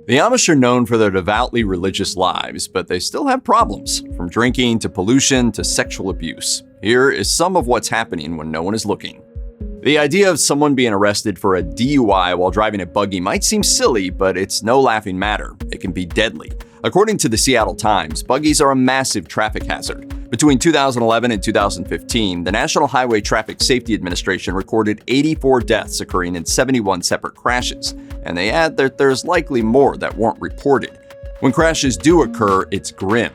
The Amish are known for their devoutly religious lives, but they still have problems, from drinking to pollution to sexual abuse. Here is some of what's happening when no one is looking. The idea of someone being arrested for a DUI while driving a buggy might seem silly, but it's no laughing matter. It can be deadly. According to the Seattle Times, buggies are a massive traffic hazard. Between 2011 and 2015, the National Highway Traffic Safety Administration recorded 84 deaths occurring in 71 separate crashes, and they add that there's likely more that weren't reported. When crashes do occur, it's grim.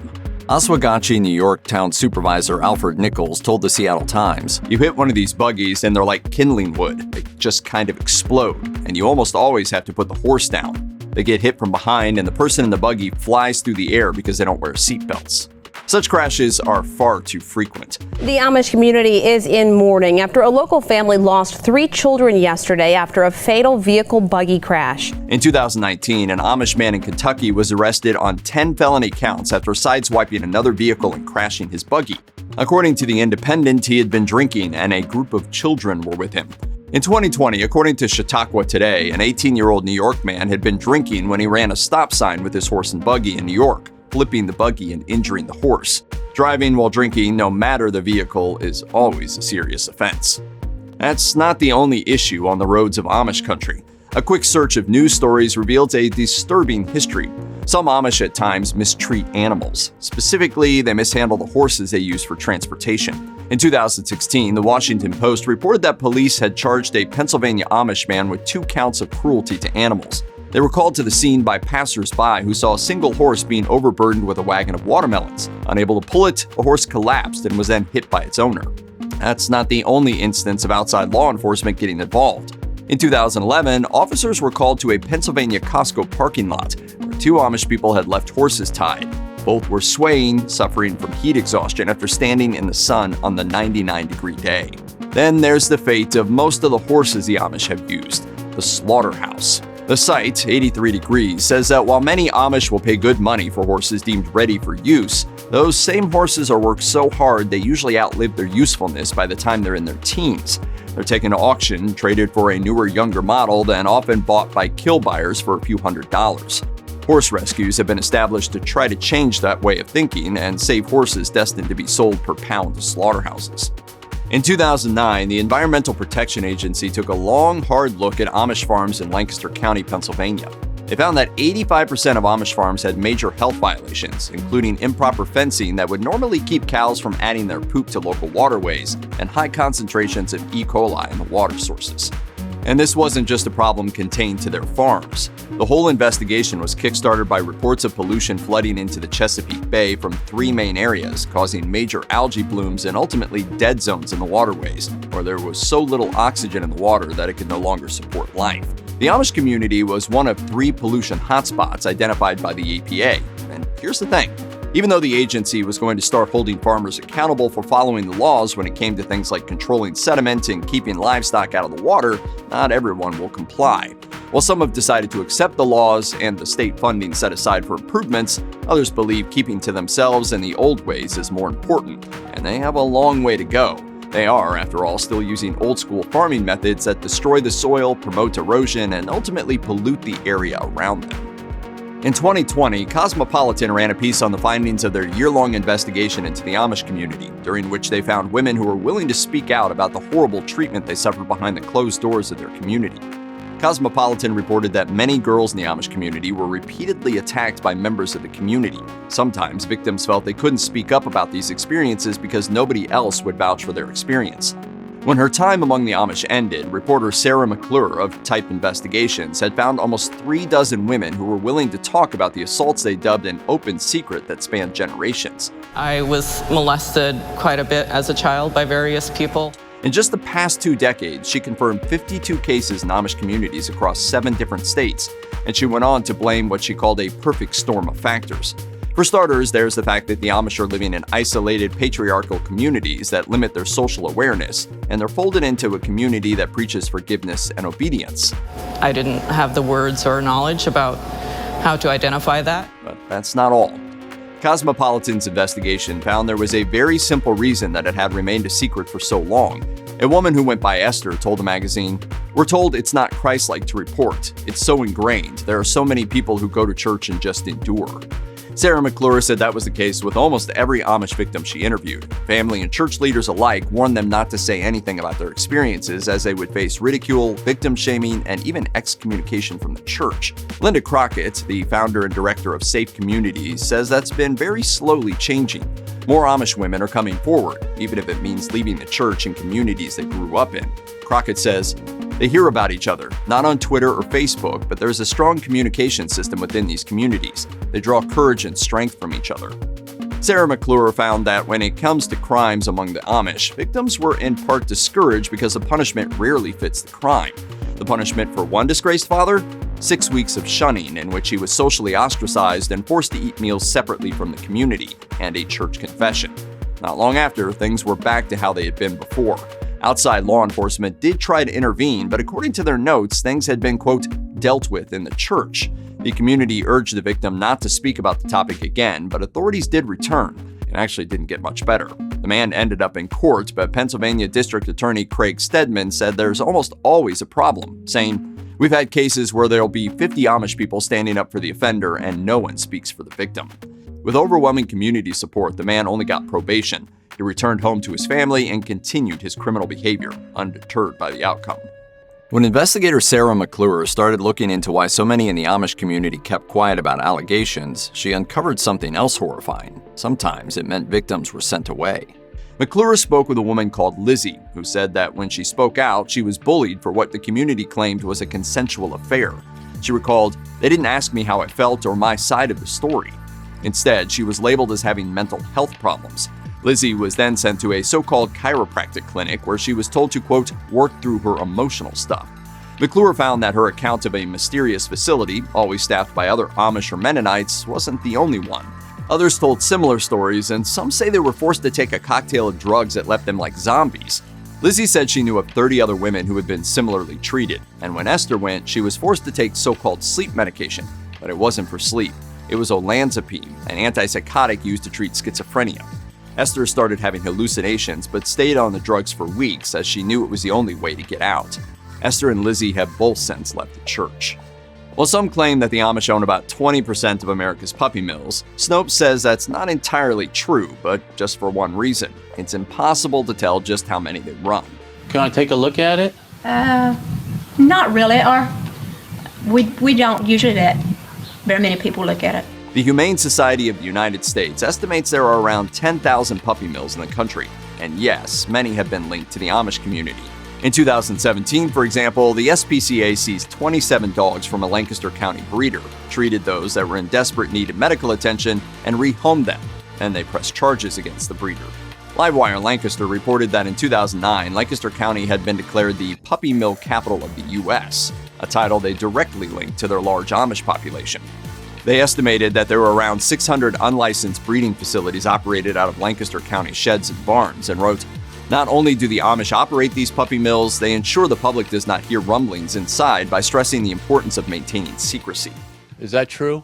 Oswegatchie, New York Town Supervisor Alfred Nichols told the Seattle Times, "You hit one of these buggies and they're like kindling wood. They just kind of explode, and you almost always have to put the horse down. They get hit from behind and the person in the buggy flies through the air because they don't wear seatbelts." Such crashes are far too frequent. The Amish community is in mourning after a local family lost 3 children yesterday after a fatal vehicle buggy crash. In 2019, an Amish man in Kentucky was arrested on 10 felony counts after sideswiping another vehicle and crashing his buggy. According to The Independent, he had been drinking and a group of children were with him. In 2020, according to Chautauqua Today, an 18-year-old New York man had been drinking when he ran a stop sign with his horse and buggy in New York, flipping the buggy and injuring the horse. Driving while drinking, no matter the vehicle, is always a serious offense. That's not the only issue on the roads of Amish Country. A quick search of news stories reveals a disturbing history. Some Amish at times mistreat animals. Specifically, they mishandle the horses they use for transportation. In 2016, the Washington Post reported that police had charged a Pennsylvania Amish man with 2 counts of cruelty to animals. They were called to the scene by passers-by who saw a single horse being overburdened with a wagon of watermelons. Unable to pull it, the horse collapsed and was then hit by its owner. That's not the only instance of outside law enforcement getting involved. In 2011, officers were called to a Pennsylvania Costco parking lot where 2 Amish people had left horses tied. Both were swaying, suffering from heat exhaustion after standing in the sun on the 99-degree day. Then there's the fate of most of the horses the Amish have used, the slaughterhouse. The site, 83 Degrees, says that while many Amish will pay good money for horses deemed ready for use, those same horses are worked so hard they usually outlive their usefulness by the time they're in their teens. They're taken to auction, traded for a newer, younger model, then often bought by kill buyers for a few $100s. Horse rescues have been established to try to change that way of thinking and save horses destined to be sold per pound to slaughterhouses. In 2009, the Environmental Protection Agency took a long, hard look at Amish farms in Lancaster County, Pennsylvania. They found that 85% of Amish farms had major health violations, including improper fencing that would normally keep cows from adding their poop to local waterways and high concentrations of E. coli in the water sources. And this wasn't just a problem contained to their farms. The whole investigation was kickstarted by reports of pollution flooding into the Chesapeake Bay from 3 main areas, causing major algae blooms and ultimately dead zones in the waterways, where there was so little oxygen in the water that it could no longer support life. The Amish community was one of 3 pollution hotspots identified by the EPA. And here's the thing. Even though the agency was going to start holding farmers accountable for following the laws when it came to things like controlling sediment and keeping livestock out of the water, not everyone will comply. While some have decided to accept the laws and the state funding set aside for improvements, others believe keeping to themselves and the old ways is more important, and they have a long way to go. They are, after all, still using old-school farming methods that destroy the soil, promote erosion, and ultimately pollute the area around them. In 2020, Cosmopolitan ran a piece on the findings of their year-long investigation into the Amish community, during which they found women who were willing to speak out about the horrible treatment they suffered behind the closed doors of their community. Cosmopolitan reported that many girls in the Amish community were repeatedly attacked by members of the community. Sometimes victims felt they couldn't speak up about these experiences because nobody else would vouch for their experience. When her time among the Amish ended, reporter Sarah McClure of Type Investigations had found almost 36 women who were willing to talk about the assaults they dubbed an open secret that spanned generations. I was molested quite a bit as a child by various people. In just the past 2 decades, she confirmed 52 cases in Amish communities across 7 different states, and she went on to blame what she called a perfect storm of factors. For starters, there's the fact that the Amish are living in isolated patriarchal communities that limit their social awareness, and they're folded into a community that preaches forgiveness and obedience. I didn't have the words or knowledge about how to identify that. But that's not all. Cosmopolitan's investigation found there was a very simple reason that it had remained a secret for so long. A woman who went by Esther told the magazine, "We're told it's not Christ-like to report. It's so ingrained. There are so many people who go to church and just endure." Sarah McClure said that was the case with almost every Amish victim she interviewed. Family and church leaders alike warned them not to say anything about their experiences, as they would face ridicule, victim shaming, and even excommunication from the church. Linda Crockett, the founder and director of Safe Communities, says that's been very slowly changing. More Amish women are coming forward, even if it means leaving the church and communities they grew up in. Crockett says, "They hear about each other, not on Twitter or Facebook, but there's a strong communication system within these communities. They draw courage and strength from each other." Sarah McClure found that when it comes to crimes among the Amish, victims were in part discouraged because the punishment rarely fits the crime. The punishment for one disgraced father? 6 weeks of shunning, in which he was socially ostracized and forced to eat meals separately from the community, and a church confession. Not long after, things were back to how they had been before. Outside law enforcement did try to intervene, but according to their notes, things had been, quote, dealt with in the church. The community urged the victim not to speak about the topic again, but authorities did return. It actually didn't get much better. The man ended up in court, but Pennsylvania District Attorney Craig Stedman said there's almost always a problem, saying, "We've had cases where there'll be 50 Amish people standing up for the offender and no one speaks for the victim." With overwhelming community support, the man only got probation. He returned home to his family and continued his criminal behavior, undeterred by the outcome. When investigator Sarah McClure started looking into why so many in the Amish community kept quiet about allegations, she uncovered something else horrifying. Sometimes it meant victims were sent away. McClure spoke with a woman called Lizzie, who said that when she spoke out, she was bullied for what the community claimed was a consensual affair. She recalled, "They didn't ask me how I felt or my side of the story." Instead, she was labeled as having mental health problems. Lizzie was then sent to a so-called chiropractic clinic where she was told to, quote, work through her emotional stuff. McClure found that her account of a mysterious facility, always staffed by other Amish or Mennonites, wasn't the only one. Others told similar stories, and some say they were forced to take a cocktail of drugs that left them like zombies. Lizzie said she knew of 30 other women who had been similarly treated, and when Esther went, she was forced to take so-called sleep medication, but it wasn't for sleep. It was olanzapine, an antipsychotic used to treat schizophrenia. Esther started having hallucinations, but stayed on the drugs for weeks as she knew it was the only way to get out. Esther and Lizzie have both since left the church. While some claim that the Amish own about 20% of America's puppy mills, Snopes says that's not entirely true, but just for one reason. It's impossible to tell just how many they run. Can I take a look at it? Not really, or we don't usually let very many people look at it. The Humane Society of the United States estimates there are around 10,000 puppy mills in the country, and yes, many have been linked to the Amish community. In 2017, for example, the SPCA seized 27 dogs from a Lancaster County breeder, treated those that were in desperate need of medical attention, and rehomed them. Then they pressed charges against the breeder. Livewire Lancaster reported that in 2009, Lancaster County had been declared the puppy mill capital of the U.S., a title they directly linked to their large Amish population. They estimated that there were around 600 unlicensed breeding facilities operated out of Lancaster County sheds and barns, and wrote, "Not only do the Amish operate these puppy mills, they ensure the public does not hear rumblings inside by stressing the importance of maintaining secrecy." Is that true?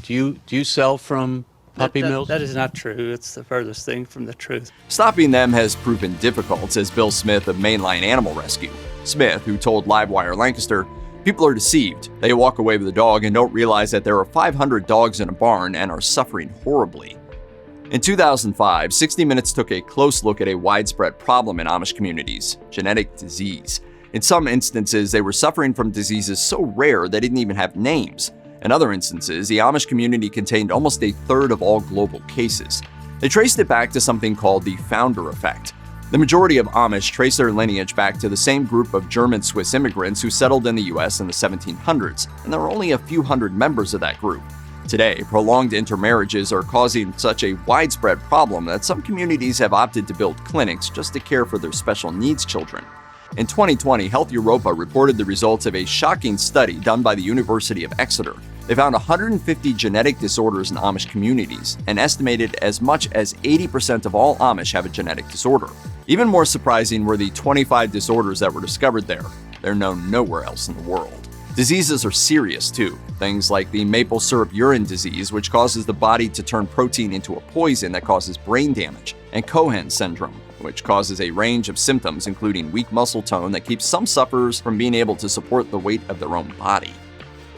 Do you sell from puppy mills? That is not true. It's the furthest thing from the truth. Stopping them has proven difficult, says Bill Smith of Mainline Animal Rescue. Smith, who told Livewire Lancaster, "People are deceived. They walk away with a dog and don't realize that there are 500 dogs in a barn and are suffering horribly." In 2005, 60 Minutes took a close look at a widespread problem in Amish communities: genetic disease. In some instances, they were suffering from diseases so rare they didn't even have names. In other instances, the Amish community contained almost a third of all global cases. They traced it back to something called the founder effect. The majority of Amish trace their lineage back to the same group of German-Swiss immigrants who settled in the U.S. in the 1700s, and there are only a few hundred members of that group. Today, prolonged intermarriages are causing such a widespread problem that some communities have opted to build clinics just to care for their special needs children. In 2020, Health Europa reported the results of a shocking study done by the University of Exeter. They found 150 genetic disorders in Amish communities, and estimated as much as 80% of all Amish have a genetic disorder. Even more surprising were the 25 disorders that were discovered there. They're known nowhere else in the world. Diseases are serious, too. Things like the maple syrup urine disease, which causes the body to turn protein into a poison that causes brain damage, and Cohen syndrome, which causes a range of symptoms including weak muscle tone that keeps some sufferers from being able to support the weight of their own body.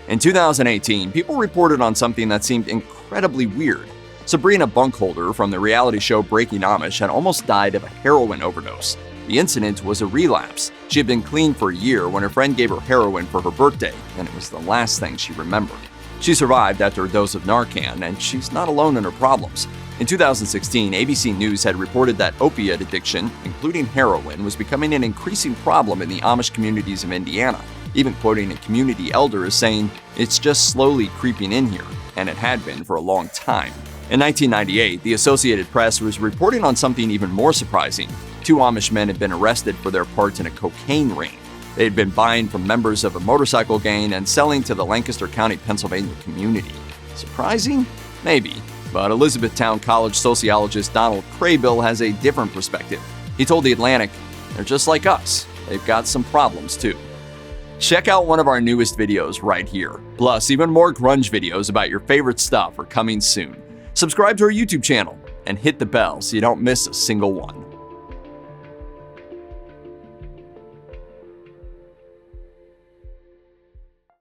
In 2018, people reported on something that seemed incredibly weird. Sabrina Bunkholder from the reality show Breaking Amish had almost died of a heroin overdose. The incident was a relapse. She had been clean for a year when her friend gave her heroin for her birthday, and it was the last thing she remembered. She survived after a dose of Narcan, and she's not alone in her problems. In 2016, ABC News had reported that opiate addiction, including heroin, was becoming an increasing problem in the Amish communities of Indiana, even quoting a community elder as saying, "It's just slowly creeping in here," and it had been for a long time. In 1998, the Associated Press was reporting on something even more surprising. 2 Amish men had been arrested for their part in a cocaine ring. They had been buying from members of a motorcycle gang and selling to the Lancaster County, Pennsylvania community. Surprising? Maybe. But Elizabethtown College sociologist Donald Craybill has a different perspective. He told The Atlantic, "They're just like us. They've got some problems too." Check out one of our newest videos right here. Plus, even more grunge videos about your favorite stuff are coming soon. Subscribe to our YouTube channel and hit the bell so you don't miss a single one.